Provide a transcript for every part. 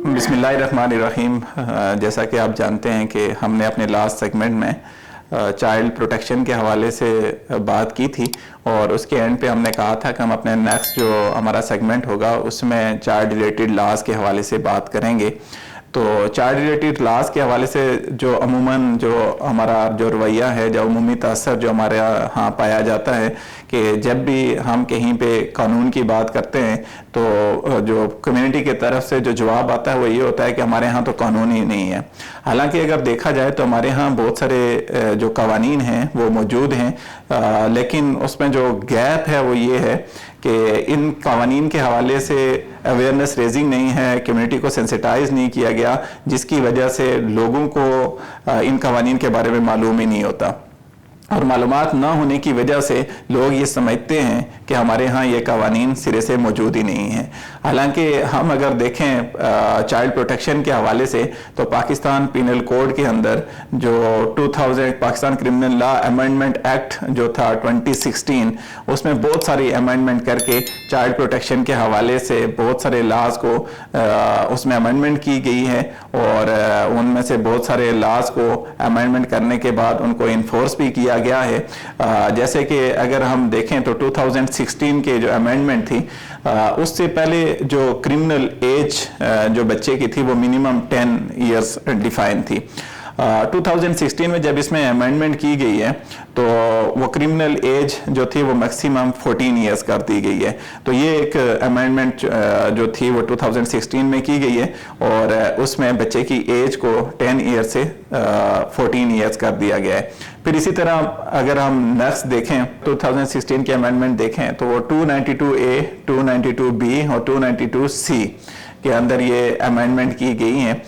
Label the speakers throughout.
Speaker 1: बिस्मिल्लाहिर्रहमानिर्रहीम। जैसा कि आप जानते हैं कि हमने अपने लास्ट सेगमेंट में चाइल्ड प्रोटेक्शन के हवाले से बात की थी और उसके एंड पे हमने कहा था कि हम अपने नेक्स्ट जो हमारा सेगमेंट होगा उसमें चाइल्ड रिलेटेड लॉज के हवाले से बात करेंगे। तो चाइल्ड रिलेटेड लॉज के हवाले से जो अमूमन जो हमारा जो रवैया है, जो अमूमी तअस्सुर जो हमारे यहाँ पाया जाता है कि जब भी हम कहीं पे कानून की बात करते हैं तो जो कम्युनिटी की तरफ से जो जवाब आता है वो ये होता है कि हमारे यहाँ तो कानून ही नहीं है। हालांकि अगर देखा जाए तो हमारे यहाँ बहुत सारे जो कवानीन हैं वो मौजूद हैं, लेकिन उसमें जो गैप है वो ये है कि इन कवानीन के हवाले से अवेयरनेस रेजिंग नहीं है, कम्युनिटी को सेंसिटाइज नहीं किया गया, जिसकी वजह से लोगों को इन कवानीन के बारे में मालूम ही नहीं होता और मालूमात न होने की वजह से लोग ये समझते हैं कि हमारे यहाँ ये कवानीन सिरे से मौजूद ही नहीं है। हालांकि हम अगर देखें चाइल्ड प्रोटेक्शन के हवाले से तो पाकिस्तान पीनल कोड के अंदर जो 2000 Pakistan criminal law amendment act जो था 2016, उसमें बहुत सारी अमेंडमेंट करके चाइल्ड प्रोटेक्शन के हवाले से बहुत सारे लॉज को उसमें अमेंडमेंट की गई है और उनमें से बहुत सारे लॉज को अमेंडमेंट करने के बाद उनको इन्फोर्स भी किया गया है। जैसे कि अगर हम देखें तो 2016 के जो अमेंडमेंट थी उससे पहले जो क्रिमिनल एज जो बच्चे की थी वो मिनिमम 10 इयर्स डिफाइन थी। 2016 में जब इसमें अमेंडमेंट की गई है तो वो क्रिमिनल एज जो थी वो मैक्सिमम 14 इयर्स कर दी गई है। तो ये एक अमेंडमेंट जो थी वो 2016 में की गई है और उसमें बच्चे की एज को 10 ईयर से 14 इयर्स कर दिया गया है। फिर इसी तरह अगर हम नेक्स्ट देखें 2016 के अमेंडमेंट देखें तो वो 292A, 292B और 292C के अंदर ये अमेंडमेंट की गई हैं।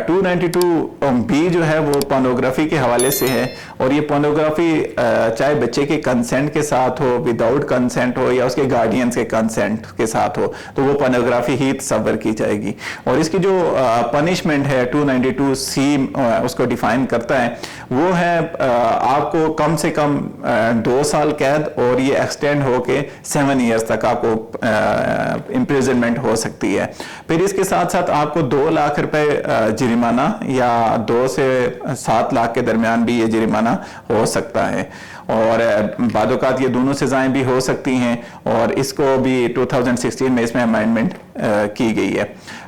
Speaker 1: 292B जो है वो पोर्नोग्राफी के हवाले से है और ये पोर्नोग्राफी चाहे बच्चे के कंसेंट के साथ हो, विदाउट कंसेंट हो या उसके गार्डियंस के कंसेंट के साथ हो तो वो पोर्नोग्राफी ही तस्वर की जाएगी। और इसकी जो पनिशमेंट है 292C उसको डिफाइन करता है वो है आपको कम से कम 2 साल कैद और ये एक्सटेंड होके 7 ईयर्स तक आपको इम्प्रिजनमेंट हो सकती है। फिर इसके साथ साथ आपको 2 लाख रुपए जुर्माना या 2 से 7 लाख के दरमियान भी ये जुर्माना हो सकता है और बादौकात ये दोनों सजाएं भी हो सकती हैं और इसको भी 2016 में इसमें अमेंडमेंट की गई है।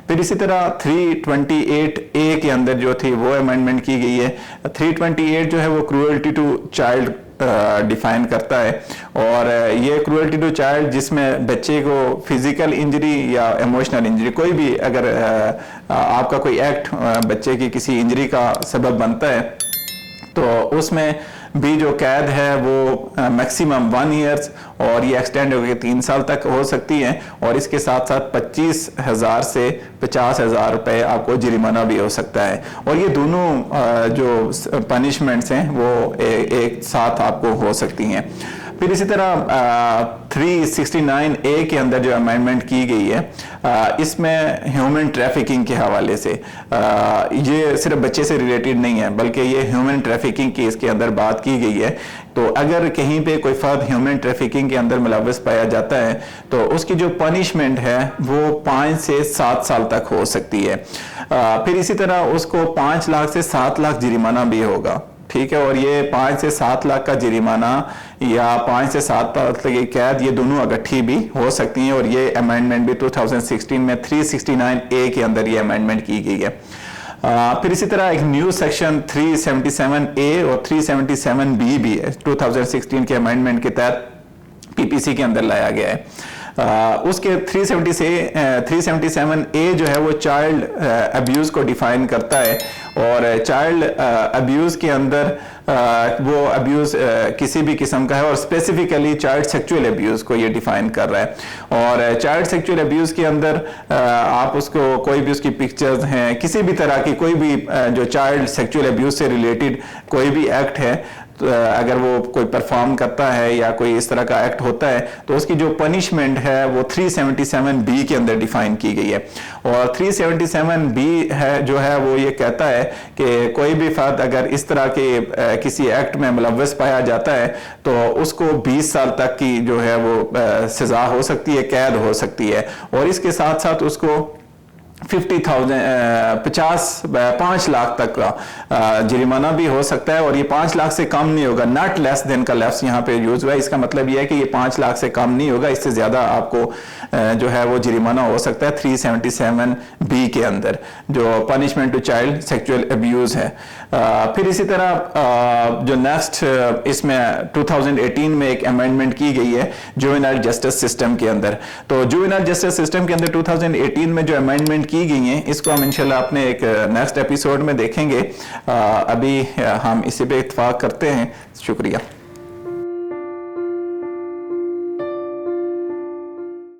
Speaker 1: फिर इसी तरह 328A के अंदर जो थी वो अमेंडमेंट की गई है। 328 जो है वो क्रूएल्टी टू चाइल्ड डिफाइन करता है और ये क्रूएल्टी टू चाइल्ड जिसमें बच्चे को फिजिकल इंजरी या इमोशनल इंजरी कोई भी अगर आपका कोई एक्ट बच्चे की किसी इंजरी का सबब बनता है तो उसमें भी जो कैद है वो मैक्सिमम 1 ईयर्स और ये एक्सटेंड होकर 3 साल तक हो सकती है और इसके साथ साथ 25,000 से 50,000 रुपए आपको जुर्माना भी हो सकता है। और ये दोनों जो पनिशमेंट्स हैं वो एक साथ आपको हो सकती हैं। फिर इसी तरह 369A के अंदर जो अमेंडमेंट की गई है इसमें ह्यूमन ट्रैफिकिंग के हवाले से ये सिर्फ बच्चे से रिलेटेड नहीं है बल्कि ये ह्यूमन ट्रैफिकिंग की इसके अंदर बात की गई है। तो अगर कहीं पे कोई फर्द ह्यूमन ट्रैफिकिंग के अंदर मुलव्वस पाया जाता है तो उसकी जो पनिशमेंट है वो 5 से 7 साल तक हो सकती है। फिर इसी तरह उसको 5 लाख से 7 लाख जुर्माना भी होगा, ठीक है। और ये 5 से 7 लाख का जुर्माना या 5 से 7 लाख तक की कैद ये दोनों इकट्ठी भी हो सकती हैं और ये अमेंडमेंट भी 2016 में 369A के अंदर ये अमेंडमेंट की गई है। फिर इसी तरह एक न्यू सेक्शन 377A और 377B भी 2016 के अमेंडमेंट के तहत PPC के अंदर लाया गया है। उसके 377A जो है वो चाइल्ड अब्यूज़ को डिफाइन करता है और चाइल्ड अब्यूज़ के अंदर वो अब्यूज़ किसी भी किस्म का है और स्पेसिफिकली चाइल्ड सेक्सुअल अब्यूज़ को ये डिफाइन कर रहा है। और चाइल्ड सेक्सुअल अब्यूज़ के अंदर आप उसको कोई भी उसकी पिक्चर्स हैं, किसी भी तरह की कोई भी जो चाइल्ड सेक्सुअल अब्यूज़ से रिलेटेड कोई भी एक्ट है तो अगर वो कोई परफॉर्म करता है या कोई इस तरह का एक्ट होता है तो उसकी जो पनिशमेंट है वो 377B के अंदर डिफाइन की गई है। और 377B है जो है वो ये कहता है कि कोई भी फर्द अगर इस तरह के किसी एक्ट में मुलव्वस पाया जाता है तो उसको 20 साल तक की जो है वो सजा हो सकती है, कैद हो सकती है और इसके साथ साथ उसको 5 लाख तक का जुर्माना भी हो सकता है, और ये 5 लाख से कम नहीं होगा। नॉट लेस देन का लफ्ज यहाँ पे यूज हुआ है। इसका मतलब ये है कि ये 5 लाख से कम नहीं होगा, इससे ज्यादा आपको जो है वो जुर्माना हो सकता है 377B के अंदर, जो punishment to child sexual abuse है। फिर इसी तरह जो नेक्स्ट इसमें 2018 में एक अमेंडमेंट की गई है जुवेनाइल जस्टिस सिस्टम के अंदर। तो जुवेनाइल जस्टिस सिस्टम के अंदर 2018 में जो अमेंडमेंट की गई हैं, इसको हम इंशाल्लाह अपने एक नेक्स्ट एपिसोड में देखेंगे। अभी हम इसी पे इत्तेफाक करते हैं। शुक्रिया।